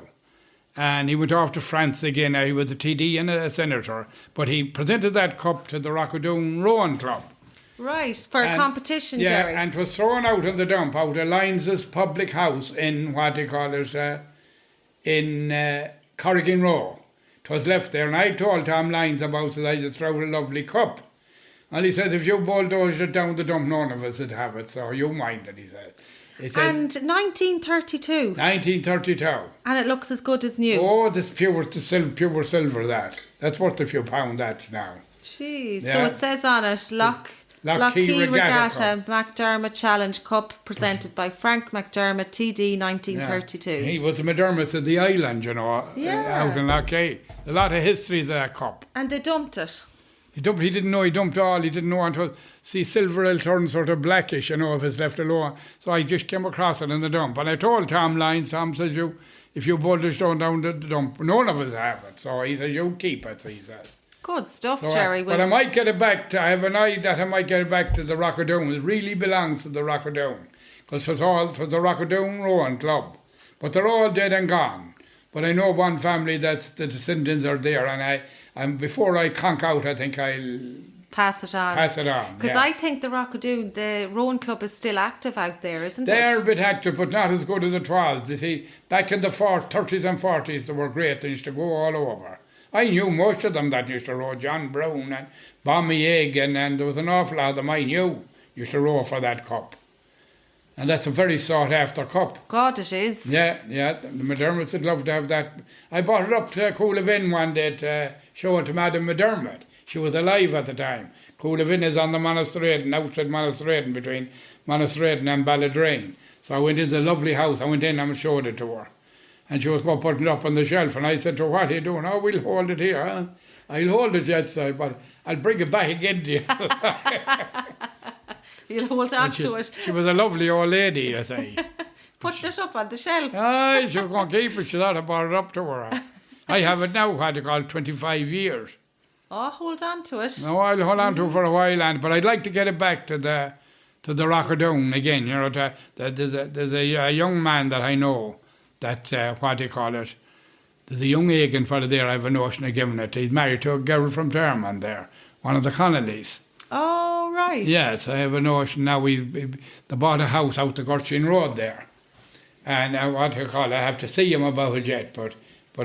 [SPEAKER 2] And he went off to France again. He was a TD and a senator. But he presented that cup to the Rockadoon Rowing Club.
[SPEAKER 1] Right, for a competition, Gerry.
[SPEAKER 2] Yeah, and it was thrown out in the dump, out of Lyons' public house in what they call it, in Corrigan Row. It was left there, and I told Tom Lyons about it. I just threw out a lovely cup. And he said, if you bulldozed it down the dump, none of us would have it, so you mind it, he said.
[SPEAKER 1] And 1932.
[SPEAKER 2] 1932.
[SPEAKER 1] And it looks as good as new.
[SPEAKER 2] Oh, this pure silver, that. That's worth a few pounds, that now.
[SPEAKER 1] Jeez. Yeah. So it says on it, Lockheed Regatta McDermott Challenge Cup presented by Frank McDermott, TD 1932.
[SPEAKER 2] Yeah. He was the McDermott of the island, you know, out in Lockheed. A lot of history of that cup.
[SPEAKER 1] And they dumped it.
[SPEAKER 2] He didn't know, he dumped all. He didn't know until, see, silver will turn sort of blackish, you know, if it's left alone. So I just came across it in the dump. And I told Tom Lyons, Tom says, if you bulldoze down the dump, none of us have it. So he says, you keep it, he says.
[SPEAKER 1] Good stuff, Gerry.
[SPEAKER 2] But I might get it back I have an eye that I might get it back to the Rockadoon. It really belongs to the Rockadoon. Because it was the Rockadoon Rowing Club. But they're all dead and gone. But I know one family that's the descendants are there, and before I conk out, I think I'll
[SPEAKER 1] pass it on. Because I think the Rockadoon, the rowing club, is still active out there, isn't it?
[SPEAKER 2] They're a bit active, but not as good as it was. You see, back in the 30s and 40s, they were great. They used to go all over. I knew most of them that used to row. John Brown and Bommy Egg, and there was an awful lot of them I knew used to row for that cup. And that's a very sought-after cup.
[SPEAKER 1] God, it is.
[SPEAKER 2] Yeah. The McDermotts would love to have that. I brought it up to Coolivin one day to show it to Madam McDermott. She was alive at the time. Coolivin is on the Monasterraden, outside Monasterraden, between Monasterraden and Ballydrain. So I went into the lovely house. I went in and showed it to her. And she was going putting it up on the shelf. And I said to her, what are you doing? Oh, we'll hold it here. Huh? I'll hold it yet, sir, but I'll bring it back again to you.
[SPEAKER 1] You'll hold on to it.
[SPEAKER 2] She was a lovely old lady, I say.
[SPEAKER 1] Putting it up on the shelf.
[SPEAKER 2] Aye, she was going to keep it. She thought I brought it up to her. I have it now, what they call 25 years.
[SPEAKER 1] Oh, hold on to it.
[SPEAKER 2] No, I'll hold on to it for a while, but I'd like to get it back to the Rockadoon again. You know, there's a young man that I know that, what they call it, there's a young Egan fella there I have a notion of giving it. He's married to a girl from Dermond there, one of the Connellys.
[SPEAKER 1] Oh, right.
[SPEAKER 2] Yes, I have a notion now. They bought a house out the Gurchin Road there. And I have to see him about it yet, but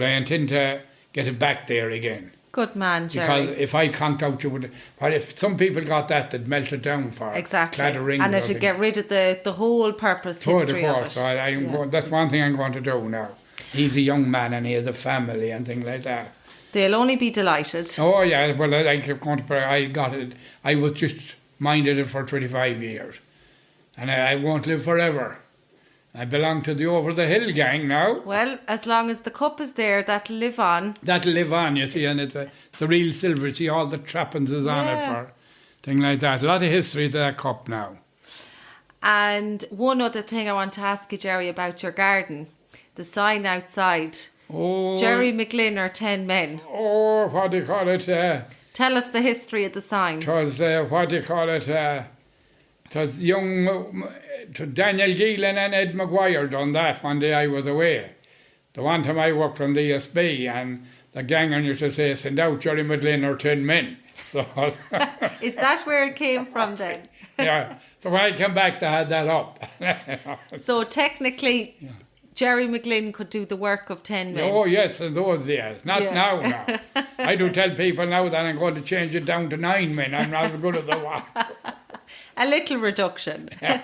[SPEAKER 2] I intend to get it back there again.
[SPEAKER 1] Good man, Gerry.
[SPEAKER 2] Because if I conked out, you would. But if some people got that, they'd melt it down for
[SPEAKER 1] Exactly.
[SPEAKER 2] clattering.
[SPEAKER 1] And it'd get rid of the whole purpose history of it.
[SPEAKER 2] That's one thing I'm going to do now. He's a young man and he has a family and things like that.
[SPEAKER 1] They'll only be delighted.
[SPEAKER 2] Oh yeah, well I kept going to. I got it. I was just minded it for 25 years, and I won't live forever. I belong to the Over the Hill gang now.
[SPEAKER 1] Well, as long as the cup is there, that'll live on.
[SPEAKER 2] That'll live on, you see, and it's the real silver. See, all the trappings is on it for thing like that. A lot of history to that cup now.
[SPEAKER 1] And one other thing I want to ask you, Gerry, about your garden. The sign outside.
[SPEAKER 2] Oh,
[SPEAKER 1] Gerry McGlynn or 10 men.
[SPEAKER 2] Oh, what do you call it?
[SPEAKER 1] Tell us the history of the sign.
[SPEAKER 2] It was, what do you call it? It was young... To Daniel Geelan and Ed Maguire done that one day I was away. The one time I worked on the ESB and the ganger used to say, send out Gerry McGlynn or 10 men. So
[SPEAKER 1] is that where it came from then?
[SPEAKER 2] Yeah. So when I came back, they had that up.
[SPEAKER 1] So technically, Gerry McGlynn could do the work of 10 men.
[SPEAKER 2] Oh yes, in those days. Not now. I do tell people now that I'm going to change it down to 9 men. I'm not as good as I was.
[SPEAKER 1] A little reduction.
[SPEAKER 2] Yeah.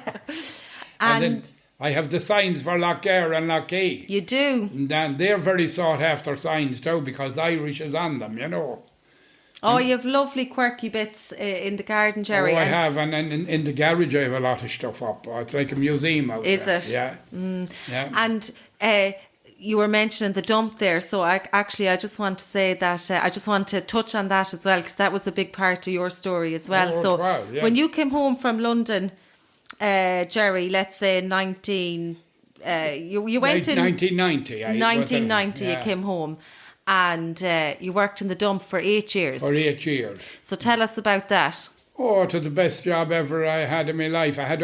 [SPEAKER 2] And then I have the signs for Lockyer and Lockheed.
[SPEAKER 1] You do.
[SPEAKER 2] And they're very sought after signs too because the Irish is on them, you know.
[SPEAKER 1] Oh, you have lovely quirky bits in the garden, Gerry.
[SPEAKER 2] Oh, I have, and in the garage I have a lot of stuff up. It's like a museum out there.
[SPEAKER 1] Is it?
[SPEAKER 2] Yeah.
[SPEAKER 1] Yeah. And you were mentioning the dump there, so I just want to say that I just want to touch on that as well because that was a big part of your story as well.
[SPEAKER 2] Oh,
[SPEAKER 1] so
[SPEAKER 2] wow, yeah.
[SPEAKER 1] when you came home from London, Gerry, let's say you went in
[SPEAKER 2] 1990.
[SPEAKER 1] 1990. You came home, and you worked in the dump for 8 years.
[SPEAKER 2] For 8 years.
[SPEAKER 1] So tell us about that.
[SPEAKER 2] Oh, it was the best job ever I had in my life. I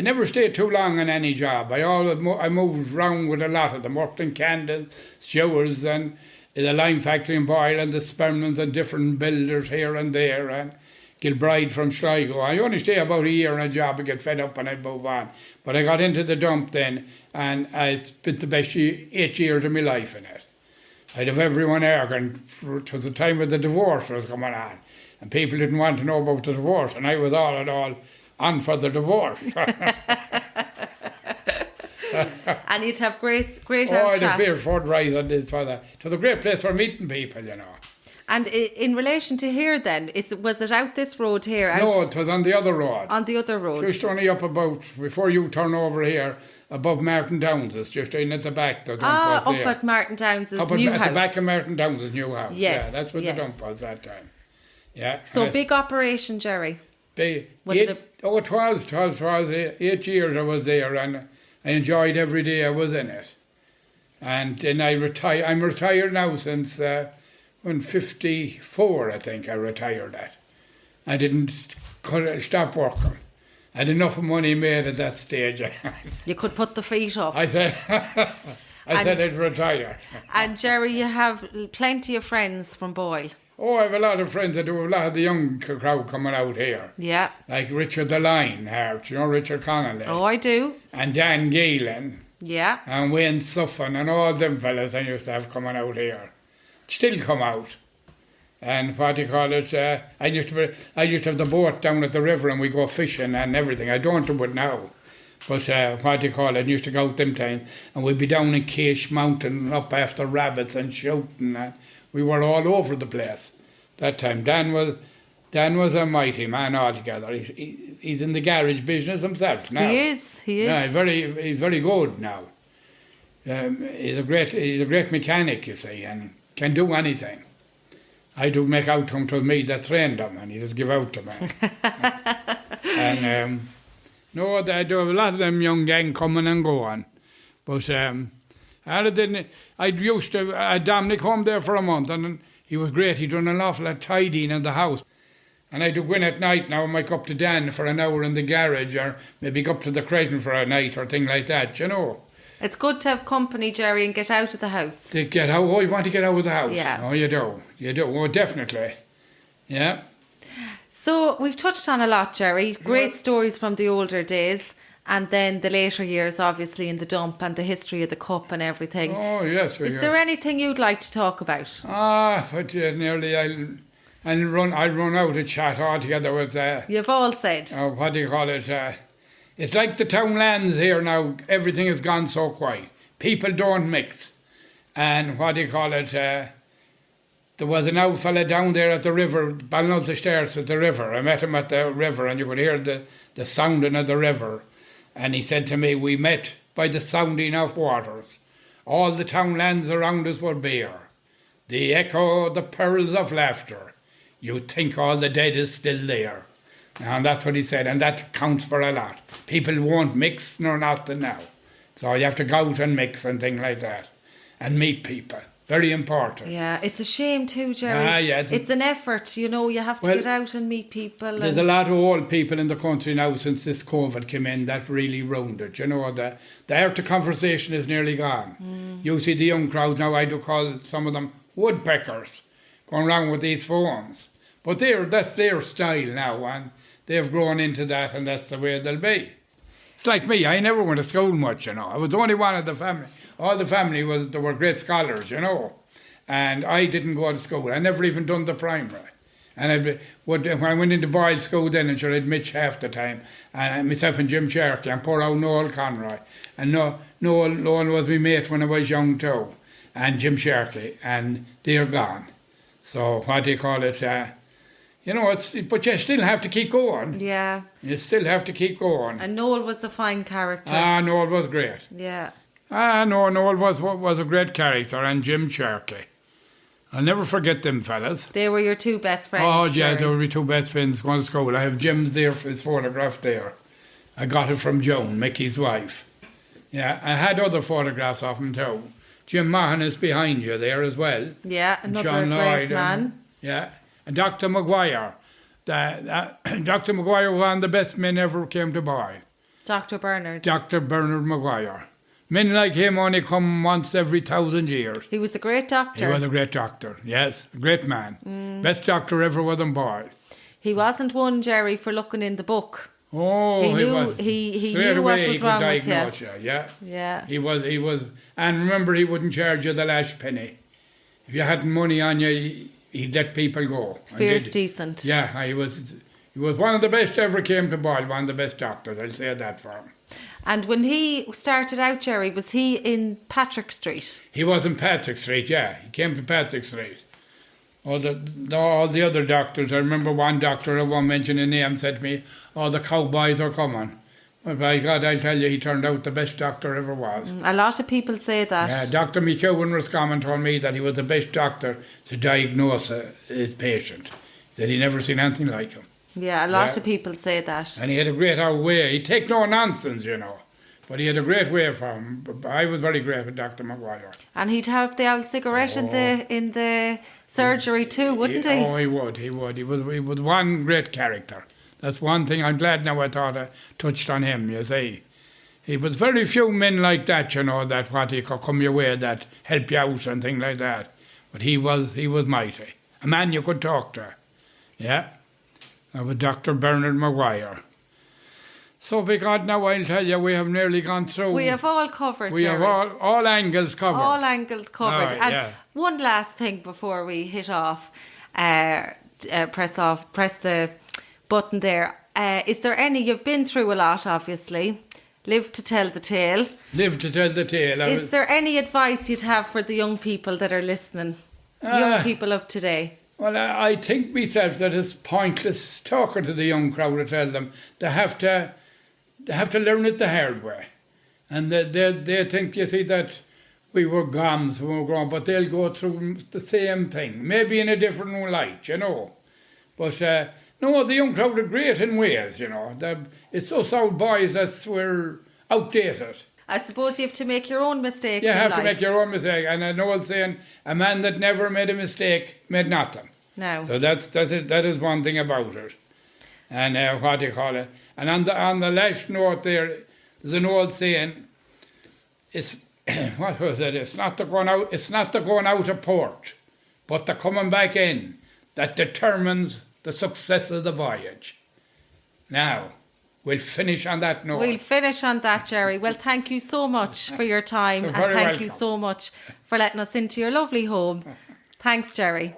[SPEAKER 2] never stayed too long on any job. I moved around with a lot of them. Worked in Camden, Stewards, and in the lime factory in Boyle, and the Spermans and different builders here and there, and Gilbride from Sligo. I only stay about a year on a job and get fed up and I'd move on. But I got into the dump then, and I spent the best 8 years of my life in it. I'd have everyone arguing to the time of the divorce was coming on. And people didn't want to know about the divorce, and I was all at all on for the divorce.
[SPEAKER 1] And you'd have great
[SPEAKER 2] I'd
[SPEAKER 1] chats.
[SPEAKER 2] have fair fun rise on this for that. It was a great place for meeting people, you know.
[SPEAKER 1] And in relation to here then, was it out this road here?
[SPEAKER 2] No, it was on the other road.
[SPEAKER 1] On the other road?
[SPEAKER 2] Just only up about, before you turn over here, above Martin Downs. It's just in at the back. The dump was there.
[SPEAKER 1] Up at Martin Downs' new house.
[SPEAKER 2] At the back of Martin Downs' new house.
[SPEAKER 1] Yes.
[SPEAKER 2] Yeah, that's what the dump was that time. Yeah.
[SPEAKER 1] So big operation, Gerry.
[SPEAKER 2] It was 8 years I was there, and I enjoyed every day I was in it. And then I'm retired now since when 54, I think I retired at. I didn't stop working. I had enough money made at that stage.
[SPEAKER 1] You could put the feet up.
[SPEAKER 2] I said I'd retire.
[SPEAKER 1] And Gerry, you have plenty of friends from Boyle.
[SPEAKER 2] Oh, I have a lot of friends. I do have a lot of the young crowd coming out here.
[SPEAKER 1] Yeah.
[SPEAKER 2] Like Richard the Lionheart, you know Richard Connolly.
[SPEAKER 1] Oh, I do.
[SPEAKER 2] And Dan Galen.
[SPEAKER 1] Yeah.
[SPEAKER 2] And Wayne Suffin and all them fellas I used to have coming out here. Still come out. And what do you call it? I used to have the boat down at the river and we go fishing and everything. I don't do it now. But what do you call it? I used to go out them times and we'd be down in Cache Mountain up after rabbits and shooting. And we were all over the place that time. Dan was a mighty man altogether. He's in the garage business himself now.
[SPEAKER 1] He is.
[SPEAKER 2] Yeah, he's very good now. He's a great mechanic, you see, and can do anything. I do make out to him to me that trained him, and he just give out to me. And no, I do have a lot of them young gang coming and going, but I Dominic home there for a month, and he was great. He done an awful lot tidying in the house. And I do go in at night now, I might go up to Dan for an hour in the garage, or maybe go up to the Creighton for a night or thing like that, you know.
[SPEAKER 1] It's good to have company, Gerry, and get out of the house.
[SPEAKER 2] To get out? Oh, you want to get out of the house?
[SPEAKER 1] Yeah.
[SPEAKER 2] Oh, you do. You do. Oh, definitely. Yeah.
[SPEAKER 1] So we've touched on a lot, Gerry. Great stories from the older days. and then the later years, obviously, in the dump and the history of the cup and everything.
[SPEAKER 2] Oh, yes.
[SPEAKER 1] Is there anything you'd like to talk about?
[SPEAKER 2] But nearly I'll run out of chat altogether with...
[SPEAKER 1] You've all said.
[SPEAKER 2] What do you call it? It's like the townlands here now. Everything has gone so quiet. People don't mix. And what do you call it? There was an old fella down there at the river, Ballynanultagh stairs at the river. I met him at the river, and you could hear the sounding of the river. And he said to me, we met by the sounding of waters. All the townlands around us were bare. The echo, the pearls of laughter. You'd think all the dead is still there. And that's what he said, and that counts for a lot. People won't mix nor nothing now. So you have to go out and mix and things like that. And meet people. Very important.
[SPEAKER 1] Yeah, it's a shame too, Gerry.
[SPEAKER 2] Yeah.
[SPEAKER 1] It's an effort, you know, you have to get out and meet people.
[SPEAKER 2] There's a lot of old people in the country now since this COVID came in that really ruined it. You know, the art of conversation is nearly gone. You see the young crowd now, I do call some of them woodpeckers, going around with these phones. But that's their style now, and they've grown into that, and that's the way they'll be. It's like me, I never went to school much, you know. I was the only one of the family. All the family they were great scholars, you know. And I didn't go to school. I never even done the primary. And when I went into boys' school then, and sure, I'd mitch half the time. And myself and Jim Cherokee and poor old Noel Conroy. And Noel was my mate when I was young too. And Jim Cherokee. And they're gone. So what do you call it? You know, but you still have to keep going.
[SPEAKER 1] Yeah.
[SPEAKER 2] You still have to keep going.
[SPEAKER 1] And Noel was a fine character.
[SPEAKER 2] Noel was great.
[SPEAKER 1] Yeah.
[SPEAKER 2] Noel was a great character, and Jim Cherokee. I'll never forget them fellas.
[SPEAKER 1] They were your two best friends.
[SPEAKER 2] Oh, yeah,
[SPEAKER 1] Gerry.
[SPEAKER 2] they were my two best friends going to school. I have Jim's there for his photograph there. I got it from Joan, Mickey's wife. Yeah, I had other photographs of him too. Jim Mahan is behind you there as well.
[SPEAKER 1] Yeah, another
[SPEAKER 2] John
[SPEAKER 1] great
[SPEAKER 2] Lloyd
[SPEAKER 1] man.
[SPEAKER 2] And Dr. Maguire. Dr. Maguire was one of the best men ever came to Boyle.
[SPEAKER 1] Dr. Bernard.
[SPEAKER 2] Dr. Bernard Maguire. Men like him only come once every 1,000 years.
[SPEAKER 1] He was a great doctor.
[SPEAKER 2] He was a great doctor, yes. A great man. Best doctor ever was in Boyle.
[SPEAKER 1] He wasn't one, Gerry, for looking in the book.
[SPEAKER 2] Oh,
[SPEAKER 1] he knew,
[SPEAKER 2] was.
[SPEAKER 1] he
[SPEAKER 2] Straight
[SPEAKER 1] knew
[SPEAKER 2] away
[SPEAKER 1] what was
[SPEAKER 2] he
[SPEAKER 1] wrong
[SPEAKER 2] could
[SPEAKER 1] with
[SPEAKER 2] diagnose
[SPEAKER 1] you.
[SPEAKER 2] Yeah.
[SPEAKER 1] Yeah.
[SPEAKER 2] He was. And remember, he wouldn't charge you the last penny. If you hadn't money on you, he'd let people go.
[SPEAKER 1] Fierce decent.
[SPEAKER 2] Yeah, he was one of the best ever came to Boyle, one of the best doctors, I'll say that for him.
[SPEAKER 1] And when he started out, Gerry, was he in Patrick Street?
[SPEAKER 2] He was in Patrick Street, yeah. He came to Patrick Street. All the other doctors, I remember one doctor, I won't mention his name, said to me, the cowboys are coming. Well, by God, I tell you, he turned out the best doctor ever was.
[SPEAKER 1] A lot of people say that.
[SPEAKER 2] Yeah, Dr. McEwen Roscommon told me that he was the best doctor to diagnose his patient. That he never seen anything like him.
[SPEAKER 1] Yeah, a lot of people say that.
[SPEAKER 2] And he had a great way. He'd take no nonsense, you know. But he had a great way for him. I was very great with Dr. Maguire.
[SPEAKER 1] And he'd have the old cigarette in the surgery too, wouldn't he?
[SPEAKER 2] Oh, he would. He was one great character. That's one thing I'm glad now I thought I touched on him, you see. He was very few men like that, you know, that what he could come your way, that help you out and things like that. But he was mighty. A man you could talk to. Yeah. That was Dr. Bernard Maguire. So, because now I'll tell you, we have nearly gone through.
[SPEAKER 1] We have all covered,
[SPEAKER 2] We have all angles covered.
[SPEAKER 1] All angles covered.
[SPEAKER 2] Right,
[SPEAKER 1] and
[SPEAKER 2] yeah.
[SPEAKER 1] one last thing before we hit off, press the button there. Is there any, you've been through a lot, obviously. Live to tell the tale.
[SPEAKER 2] Live to tell the tale.
[SPEAKER 1] Is there any advice you'd have for the young people that are listening? Young people of today?
[SPEAKER 2] Well, I think myself that it's pointless talking to the young crowd to tell them they have to learn it the hard way. And they think, you see, that we were gums when we were growing, but they'll go through the same thing, maybe in a different light, you know. But no, the young crowd are great in ways, you know. It's us old boys that we're outdated.
[SPEAKER 1] I suppose you have to make your own mistakes.
[SPEAKER 2] You have to make your own mistake. And I know it's saying, a man that never made a mistake made nothing.
[SPEAKER 1] No.
[SPEAKER 2] So that is one thing about it. And what do you call it? And on the last note there's an old saying, it's what was it? It's not the going out of port, but the coming back in that determines the success of the voyage. Now, we'll finish on that note.
[SPEAKER 1] We'll finish on that, Gerry. Well, thank you so much for your time,
[SPEAKER 2] You're
[SPEAKER 1] and
[SPEAKER 2] very
[SPEAKER 1] thank you
[SPEAKER 2] welcome.
[SPEAKER 1] so much for letting us into your lovely home. Thanks, Gerry.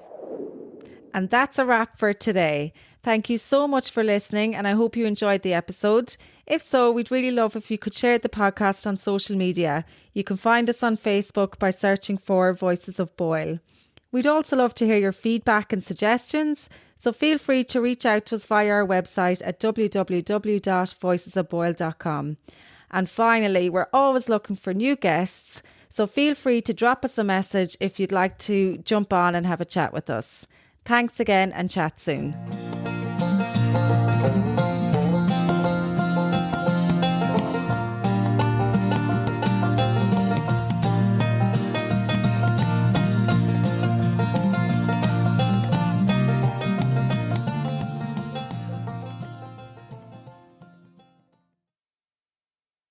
[SPEAKER 1] And that's a wrap for today. Thank you so much for listening, and I hope you enjoyed the episode. If so, we'd really love if you could share the podcast on social media. You can find us on Facebook by searching for Voices of Boyle. We'd also love to hear your feedback and suggestions, so feel free to reach out to us via our website at www.voicesofboyle.com. And finally, we're always looking for new guests, so feel free to drop us a message if you'd like to jump on and have a chat with us. Thanks again, and chat soon.